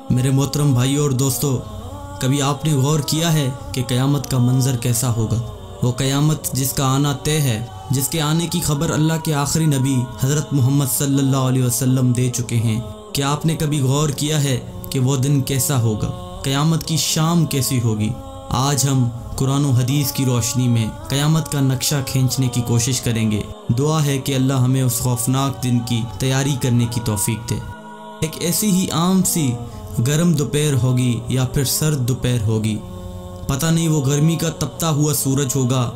میرے محترم بھائیوں اور دوستوں، کبھی آپ نے غور کیا ہے کہ قیامت کا منظر کیسا ہوگا؟ وہ قیامت جس کا آنا طے ہے، جس کے آنے کی خبر اللہ کے آخری نبی حضرت محمد صلی اللہ علیہ وسلم دے چکے ہیں۔ کیا آپ نے کبھی غور کیا ہے کہ وہ دن کیسا ہوگا؟ قیامت کی شام کیسی ہوگی؟ آج ہم قرآن و حدیث کی روشنی میں قیامت کا نقشہ کھینچنے کی کوشش کریں گے۔ دعا ہے کہ اللہ ہمیں اس خوفناک دن کی تیاری کرنے کی توفیق دے۔ ایک ایسی ہی عام سی گرم دوپہر ہوگی یا پھر سرد دوپہر ہوگی، پتہ نہیں وہ گرمی کا تپتا ہوا سورج ہوگا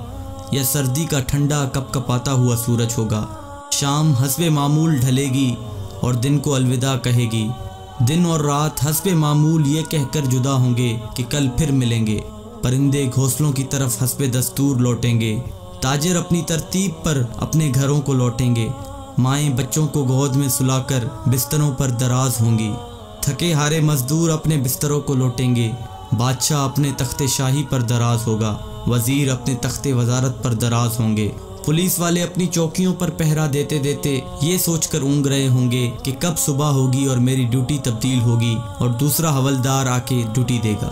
یا سردی کا ٹھنڈا کپ کپاتا ہوا سورج ہوگا۔ شام حسب معمول ڈھلے گی اور دن کو الوداع کہے گی۔ دن اور رات حسب معمول یہ کہہ کر جدا ہوں گے کہ کل پھر ملیں گے۔ پرندے گھونسلوں کی طرف حسب دستور لوٹیں گے۔ تاجر اپنی ترتیب پر اپنے گھروں کو لوٹیں گے۔ مائیں بچوں کو گود میں سلا کر بستروں پر دراز ہوں گی۔ تھکے ہارے مزدور اپنے بستروں کو لوٹیں گے۔ بادشاہ اپنے تخت شاہی پر دراز ہوگا۔ وزیر اپنے تخت وزارت پر دراز ہوں گے۔ پولیس والے اپنی چوکیوں پر پہرا دیتے دیتے یہ سوچ کر اونگ رہے ہوں گے کہ کب صبح ہوگی اور میری ڈیوٹی تبدیل ہوگی اور دوسرا حوالدار آ کے ڈیوٹی دے گا۔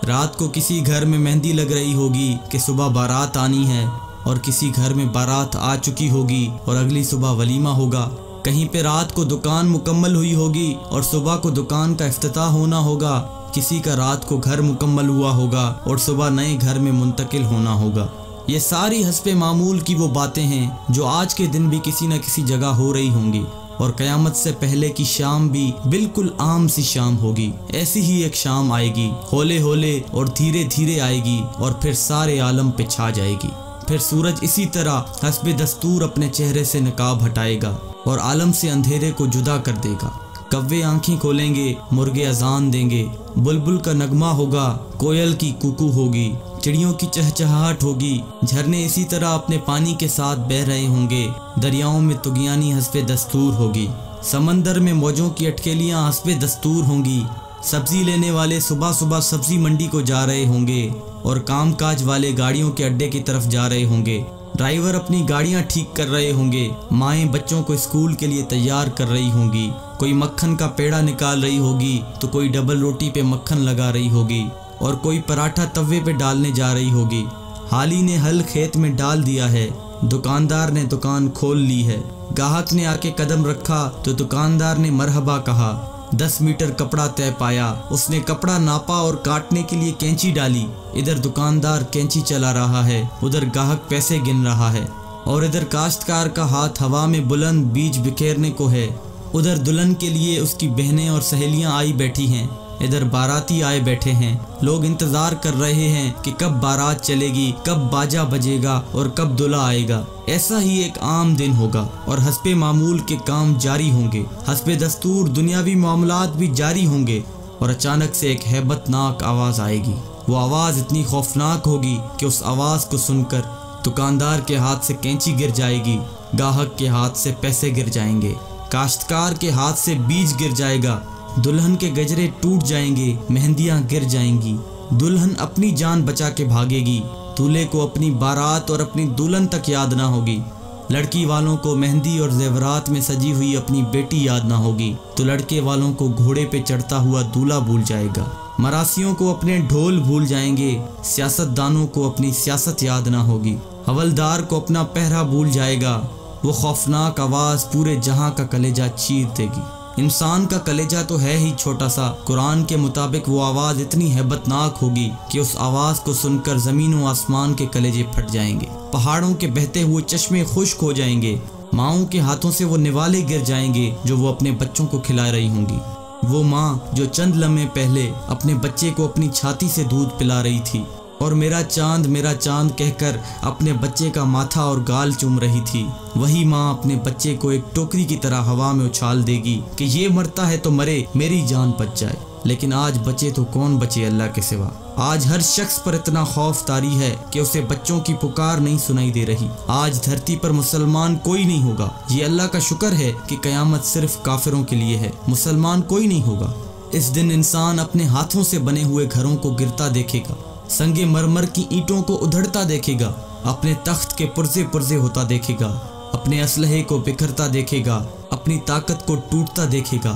رات کو کسی گھر میں مہندی لگ رہی ہوگی کہ صبح بارات آنی ہے، اور کسی گھر میں بارات آ چکی ہوگی اور اگلی صبح ولیمہ ہوگا۔ کہیں پہ رات کو دکان مکمل ہوئی ہوگی اور صبح کو دکان کا افتتاح ہونا ہوگا۔ کسی کا رات کو گھر مکمل ہوا ہوگا اور صبح نئے گھر میں منتقل ہونا ہوگا۔ یہ ساری حسب معمول کی وہ باتیں ہیں جو آج کے دن بھی کسی نہ کسی جگہ ہو رہی ہوں گی، اور قیامت سے پہلے کی شام بھی بالکل عام سی شام ہوگی۔ ایسی ہی ایک شام آئے گی، ہولے ہولے اور دھیرے دھیرے آئے گی اور پھر سارے عالم پہ چھا جائے گی۔ پھر سورج اسی طرح حسب دستور اپنے چہرے سے نقاب ہٹائے گا اور عالم سے اندھیرے کو جدا کر دے گا۔ کوے آنکھیں کھولیں گے، مرغے اذان دیں گے، بلبل کا نغمہ ہوگا، کوئل کی کوکو ہوگی، چڑیوں کی چہچہاہٹ ہوگی، جھرنے اسی طرح اپنے پانی کے ساتھ بہہ رہے ہوں گے، دریاؤں میں طغیانی حسب دستور ہوگی، سمندر میں موجوں کی اٹکیلیاں حسب دستور ہوں گی، سبزی لینے والے صبح صبح سبزی منڈی کو جا رہے ہوں گے اور کام کاج والے گاڑیوں کے اڈے کی طرف جا رہے ہوں گے، ڈرائیور اپنی گاڑیاں ٹھیک کر رہے ہوں گے، مائیں بچوں کو اسکول کے لیے تیار کر رہی ہوں گی، کوئی مکھن کا پیڑا نکال رہی ہوگی تو کوئی ڈبل روٹی پہ مکھن لگا رہی ہوگی، اور کوئی پراٹھا توے پہ ڈالنے جا رہی ہوگی۔ حالی نے ہل کھیت میں ڈال دیا ہے، دکاندار نے دکان کھول لی ہے، گاہک نے آ کے قدم رکھا تو دکاندار نے مرحبا کہا۔ 10 میٹر کپڑا طے پایا، اس نے کپڑا ناپا اور کاٹنے کے لیے کینچی ڈالی۔ ادھر دکاندار کینچی چلا رہا ہے، ادھر گاہک پیسے گن رہا ہے، اور ادھر کاشتکار کا ہاتھ ہوا میں بلند بیج بکھیرنے کو ہے۔ ادھر دلہن کے لیے اس کی بہنیں اور سہیلیاں آئی بیٹھی ہیں، ادھر باراتی آئے بیٹھے ہیں۔ لوگ انتظار کر رہے ہیں کہ کب بارات چلے گی، کب باجا بجے گا اور کب دلہا آئے گا۔ ایسا ہی ایک عام دن ہوگا اور حسب معمول کے کام جاری ہوں گے، حسب دستور دنیاوی معاملات بھی جاری ہوں گے، اور اچانک سے ایک ہیبت ناک آواز آئے گی۔ وہ آواز اتنی خوفناک ہوگی کہ اس آواز کو سن کر دکاندار کے ہاتھ سے کینچی گر جائے گی، گاہک کے ہاتھ سے پیسے گر جائیں گے، کاشتکار کے ہاتھ سے بیج گر جائے گا، دلہن کے گجرے ٹوٹ جائیں گے، مہندیاں گر جائیں گی، دلہن اپنی جان بچا کے بھاگے گی، دولہے کو اپنی بارات اور اپنی دلہن تک یاد نہ ہوگی، لڑکی والوں کو مہندی اور زیورات میں سجی ہوئی اپنی بیٹی یاد نہ ہوگی، تو لڑکے والوں کو گھوڑے پہ چڑھتا ہوا دولہا بھول جائے گا، مراسیوں کو اپنے ڈھول بھول جائیں گے، سیاست دانوں کو اپنی سیاست یاد نہ ہوگی، حوالدار کو اپنا پہرا بھول جائے گا۔ وہ خوفناک آواز پورے جہاں کا کلیجہ چیر دے گی۔ انسان کا کلیجہ تو ہے ہی چھوٹا سا، قرآن کے مطابق وہ آواز اتنی ہیبت ناک ہوگی کہ اس آواز کو سن کر زمین و آسمان کے کلیجے پھٹ جائیں گے، پہاڑوں کے بہتے ہوئے چشمے خشک ہو جائیں گے، ماؤں کے ہاتھوں سے وہ نوالے گر جائیں گے جو وہ اپنے بچوں کو کھلا رہی ہوں گی۔ وہ ماں جو چند لمحے پہلے اپنے بچے کو اپنی چھاتی سے دودھ پلا رہی تھی اور میرا چاند کہہ کر اپنے بچے کا ماتھا اور گال چوم رہی تھی، وہی ماں اپنے بچے کو ایک ٹوکری کی طرح ہوا میں اچھال دے گی کہ یہ مرتا ہے تو مرے، میری جان بچ جائے۔ لیکن آج بچے تو کون بچے اللہ کے سوا؟ آج ہر شخص پر اتنا خوف طاری ہے کہ اسے بچوں کی پکار نہیں سنائی دے رہی۔ آج دھرتی پر مسلمان کوئی نہیں ہوگا۔ یہ اللہ کا شکر ہے کہ قیامت صرف کافروں کے لیے ہے، مسلمان کوئی نہیں ہوگا۔ اس دن انسان اپنے ہاتھوں سے بنے ہوئے گھروں کو گرتا دیکھے گا، سنگ مرمر کی اینٹوں کو ادھڑتا دیکھے گا، اپنے تخت کے پرزے پرزے ہوتا دیکھے گا، اپنے اسلحے کو بکھرتا دیکھے گا، اپنی طاقت کو ٹوٹتا دیکھے گا،